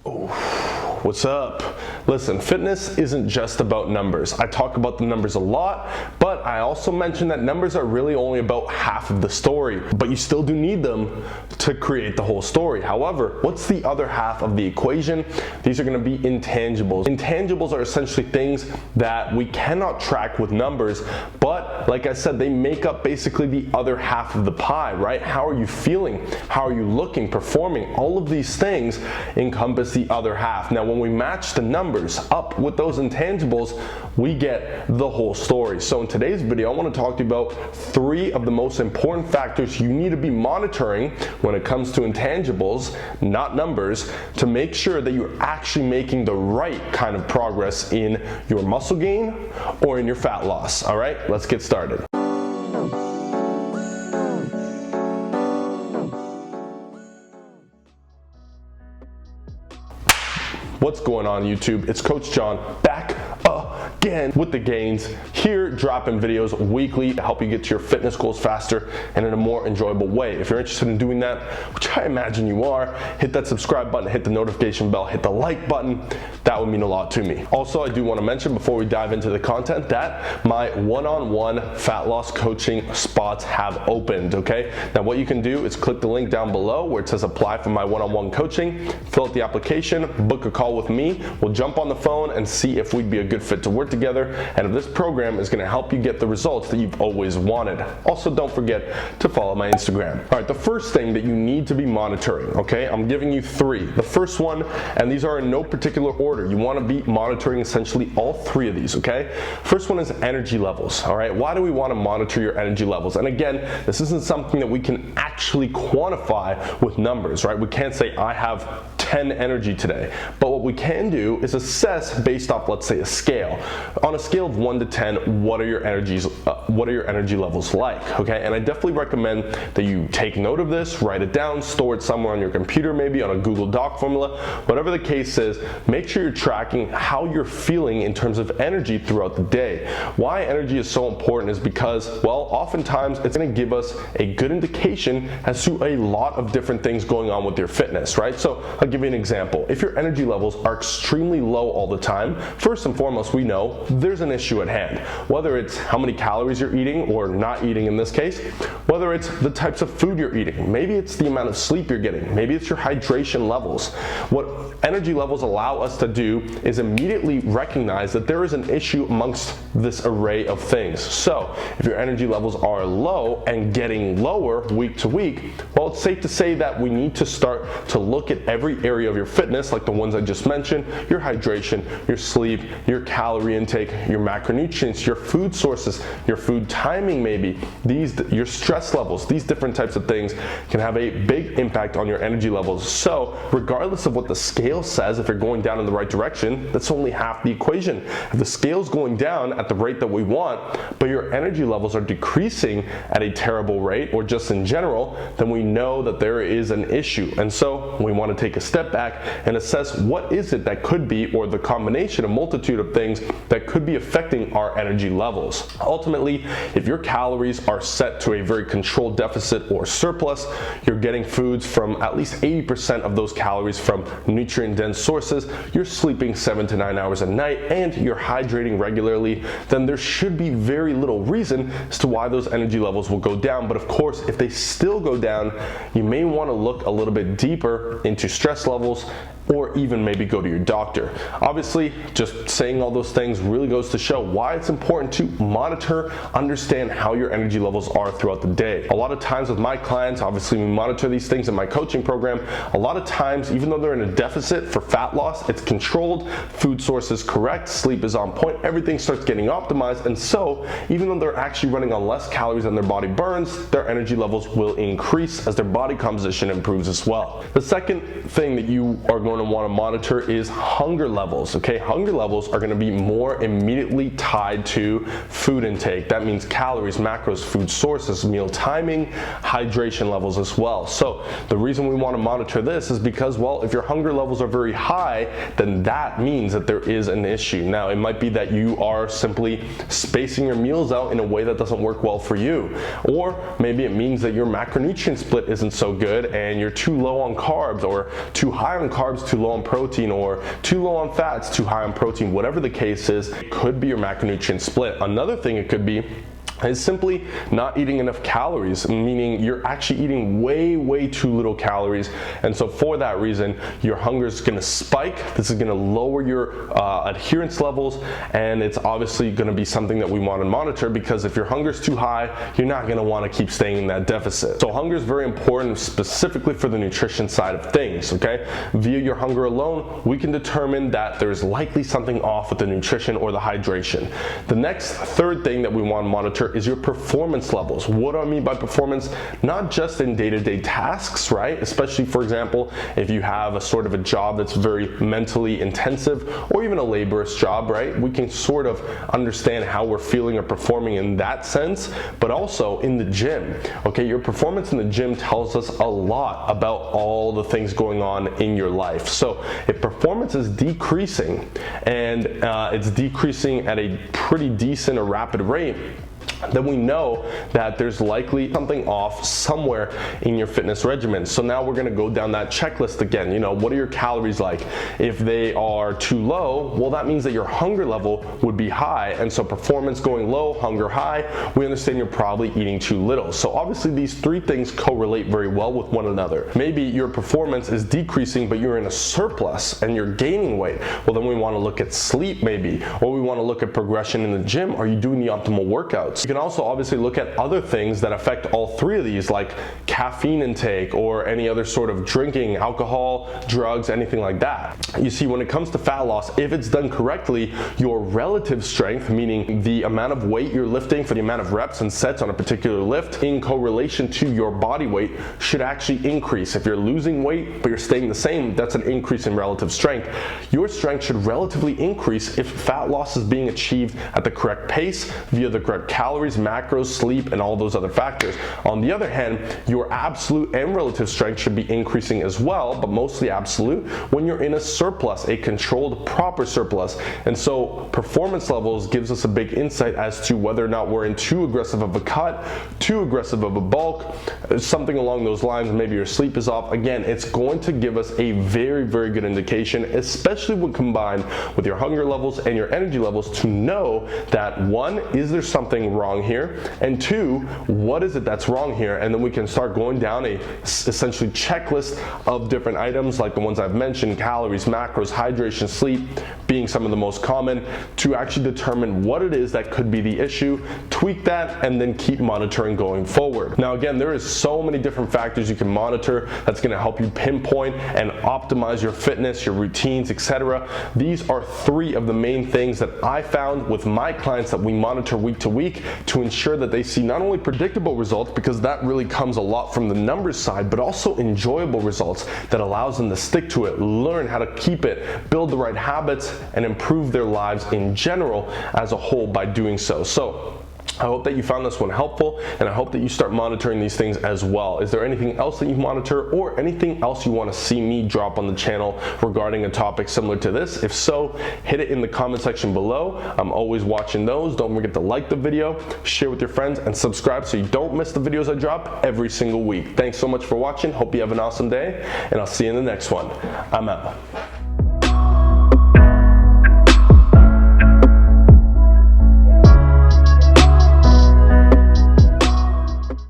What's up? Listen, fitness isn't just about numbers. I talk about the numbers a lot, but I also mention that numbers are really only about half of the story, but you still do need them to create the whole story. However, what's the other half of the equation? These are going to be intangibles. Intangibles are essentially things that we cannot track with numbers, but like I said, they make up basically the other half of the pie, right? How are you feeling? How are you looking, performing? All of these things encompass the other half. Now, when we match the numbers up with those intangibles, we get the whole story. So in today's video, I want to talk to you about 3 of the most important factors you need to be monitoring when it comes to intangibles, not numbers, to make sure that you're actually making the right kind of progress in your muscle gain or in your fat loss. All right, let's get started. What's going on, YouTube? It's Coach John back again with the gains, here dropping videos weekly to help you get to your fitness goals faster and in a more enjoyable way. If you're interested in doing that, which I imagine you are, hit that subscribe button, hit the notification bell, hit the like button. That would mean a lot to me. Also, I do want to mention before we dive into the content that my one-on-one fat loss coaching spots have opened, okay? Now what you can do is click the link down below where it says apply for my one-on-one coaching, fill out the application, book a call with me. We'll jump on the phone and see if we'd be a good fit to work together and if this program is going to help you get the results that you've always wanted. Also, don't forget to follow my Instagram. All right, the first thing that you need to be monitoring, okay? I'm giving you 3. The first one, and these are in no particular order. You want to be monitoring essentially all 3 of these, okay? First one is energy levels, all right? Why do we want to monitor your energy levels? And again, this isn't something that we can actually quantify with numbers, right? We can't say I have 10 energy today, but what we can do is assess based off, let's say, a scale. On a scale of 1 to 10, what are your energy levels like? Okay, and I definitely recommend that you take note of this, write it down, store it somewhere on your computer, maybe on a Google Doc formula, whatever the case is. Make sure you're tracking how you're feeling in terms of energy throughout the day. Why energy is so important is because, well, oftentimes it's going to give us a good indication as to a lot of different things going on with your fitness, right? So I'll give you an example. If your energy levels are extremely low all the time, first and foremost, we know there's an issue at hand. Whether it's how many calories you're eating or not eating in this case, whether it's the types of food you're eating, maybe it's the amount of sleep you're getting, maybe it's your hydration levels. What energy levels allow us to do is immediately recognize that there is an issue amongst this array of things. So if your energy levels are low and getting lower week to week, well, it's safe to say that we need to start to look at every area of your fitness, like the ones I just mentioned, your hydration, your sleep, your calorie intake, your macronutrients, your food sources, your food timing maybe, your stress levels, these different types of things can have a big impact on your energy levels. So regardless of what the scale says, if you're going down in the right direction, that's only half the equation. If the scale's going down at the rate that we want, but your energy levels are decreasing at a terrible rate or just in general, then we know that there is an issue. And so we want to take a step back and assess what is it that could be, or the combination, a multitude of things that could be affecting our energy levels. Ultimately, if your calories are set to a very controlled deficit or surplus, you're getting foods from at least 80% of those calories from nutrient-dense sources, you're sleeping 7 to 9 hours a night, and you're hydrating regularly, then there should be very little reason as to why those energy levels will go down. But of course, if they still go down, you may want to look a little bit deeper into stress levels or even maybe go to your doctor. Obviously, just saying all those things really goes to show why it's important to monitor, understand how your energy levels are throughout the day. A lot of times with my clients, obviously we monitor these things in my coaching program. A lot of times, even though they're in a deficit for fat loss, it's controlled, food source is correct, sleep is on point, everything starts getting optimized, and so even though they're actually running on less calories than their body burns, their energy levels will increase as their body composition improves as well. The second thing that you are going to want to monitor is hunger levels. Okay, hunger levels are going to be more immediately tied to food intake. That means calories, macros, food sources, meal timing, hydration levels as well. So the reason we want to monitor this is because, well, if your hunger levels are very high, then that means that there is an issue. Now, it might be that you are simply spacing your meals out in a way that doesn't work well for you, or maybe it means that your macronutrient split isn't so good and you're too low on carbs or too high on carbs carbs, too low on protein, or too low on fats, too high on protein, whatever the case is, it could be your macronutrient split. Another thing it could be is simply not eating enough calories, meaning you're actually eating way too little calories, and so for that reason your hunger is going to spike. This is going to lower your adherence levels, and it's obviously going to be something that we want to monitor, because if your hunger is too high, you're not going to want to keep staying in that deficit. So hunger is very important, specifically for the nutrition side of things. Okay, via your hunger alone, we can determine that there's likely something off with the nutrition or the hydration. The next third thing that we want to monitor is your performance levels. What do I mean by performance? Not just in day-to-day tasks, right? Especially, for example, if you have a sort of a job that's very mentally intensive, or even a laborious job, right? We can sort of understand how we're feeling or performing in that sense, but also in the gym. Okay, your performance in the gym tells us a lot about all the things going on in your life. So if performance is decreasing, and it's decreasing at a pretty decent or rapid rate, then we know that there's likely something off somewhere in your fitness regimen. So now we're going to go down that checklist again. You know, what are your calories like? If they are too low, well, that means that your hunger level would be high, and so performance going low, hunger high, we understand you're probably eating too little. So obviously these three things correlate very well with one another. Maybe your performance is decreasing, but you're in a surplus and you're gaining weight. Well, then we want to look at sleep maybe, or we want to look at progression in the gym. Are you doing the optimal workouts? You can also obviously look at other things that affect all three of these, like caffeine intake or any other sort of drinking, alcohol, drugs, anything like that. You see, when it comes to fat loss, if it's done correctly, your relative strength, meaning the amount of weight you're lifting for the amount of reps and sets on a particular lift in correlation to your body weight, should actually increase. If you're losing weight but you're staying the same, that's an increase in relative strength. Your strength should relatively increase if fat loss is being achieved at the correct pace via the correct calories, macros, sleep, and all those other factors. On the other hand, your absolute and relative strength should be increasing as well, but mostly absolute, when you're in a surplus, a controlled, proper surplus. And so performance levels gives us a big insight as to whether or not we're in too aggressive of a cut, too aggressive of a bulk, something along those lines. Maybe your sleep is off. Again, it's going to give us a very good indication, especially when combined with your hunger levels and your energy levels, to know that one, is there something wrong here, and two, what is it that's wrong here? And then we can start going down a essentially checklist of different items, like the ones I've mentioned: calories, macros, hydration, sleep being some of the most common, to actually determine what it is that could be the issue, tweak that, and then keep monitoring going forward. Now again, there is so many different factors you can monitor that's going to help you pinpoint and optimize your fitness, your routines, etc. These are three of the main things that I found with my clients that we monitor week to week, to ensure that they see not only predictable results, because that really comes a lot from the numbers side, but also enjoyable results that allows them to stick to it, learn how to keep it, build the right habits, and improve their lives in general as a whole by doing so. So I hope that you found this one helpful, and I hope that you start monitoring these things as well. Is there anything else that you monitor, or anything else you want to see me drop on the channel regarding a topic similar to this? If so, hit it in the comment section below. I'm always watching those. Don't forget to like the video, share with your friends, and subscribe so you don't miss the videos I drop every single week. Thanks so much for watching. Hope you have an awesome day, and I'll see you in the next one. I'm out.